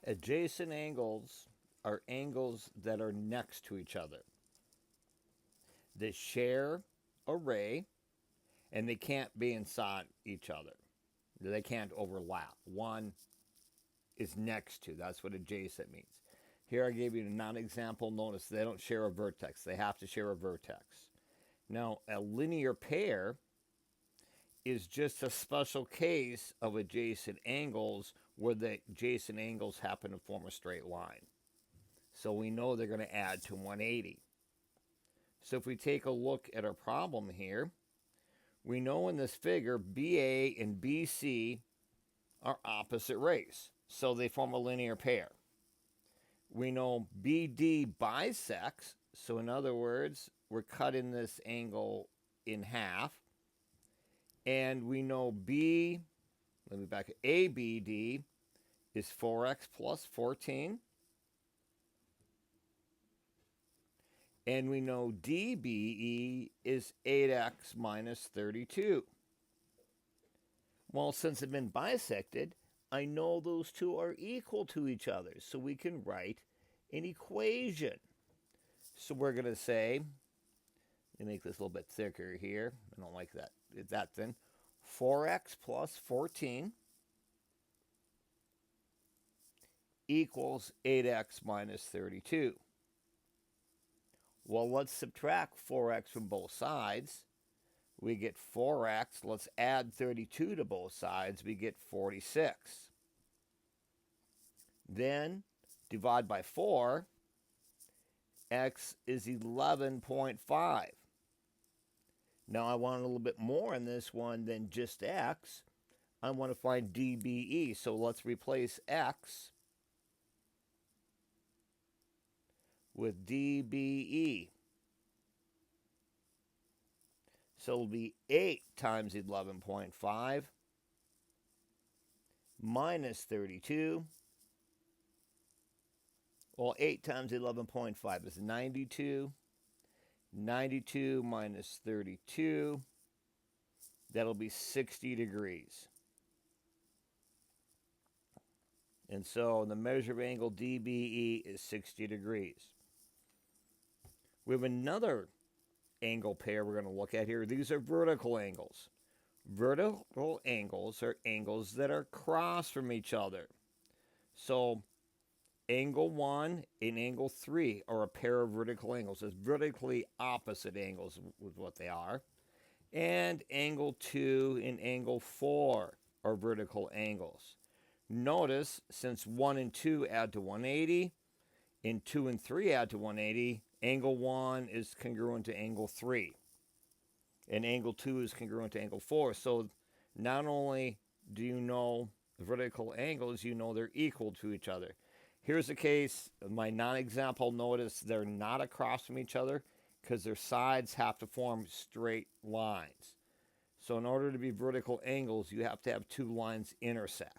Adjacent angles are angles that are next to each other. They share a ray, and they can't be inside each other. They can't overlap. One is next to. That's what adjacent means. Here I gave you a non-example. Notice they don't share a vertex. They have to share a vertex. Now, a linear pair is just a special case of adjacent angles where the adjacent angles happen to form a straight line. So we know they're going to add to 180. So if we take a look at our problem here, we know in this figure BA and BC are opposite rays, so they form a linear pair. We know BD bisects, so in other words, we're cutting this angle in half. And we know ABD is 4x plus 14. And we know DBE is 8x minus 32. Well, since they've been bisected, I know those two are equal to each other. So we can write an equation. So we're going to say, let me make this a little bit thicker here. I don't like that thin. 4x plus 14 equals 8x minus 32. Well, let's subtract 4x from both sides. We get 4x. Let's add 32 to both sides. We get 46. Then divide by 4. X is 11.5. Now I want a little bit more in this one than just x. I want to find DBE. So let's replace x with DBE. So it'll be 8 times 11.5 minus 32. Well, 8 times 11.5 is 92. 92 minus 32, that'll be 60 degrees. And so the measured angle DBE is 60 degrees. We have another angle pair we're going to look at here. These are vertical angles. Vertical angles are angles that are across from each other. So angle 1 and angle 3 are a pair of vertical angles. It's vertically opposite angles with what they are. And angle 2 and angle 4 are vertical angles. Notice, since 1 and 2 add to 180, and 2 and 3 add to 180, angle 1 is congruent to angle 3. And angle 2 is congruent to angle 4. So not only do you know vertical angles, you know they're equal to each other. Here's a case, my non-example, notice they're not across from each other because their sides have to form straight lines. So in order to be vertical angles, you have to have two lines intersect.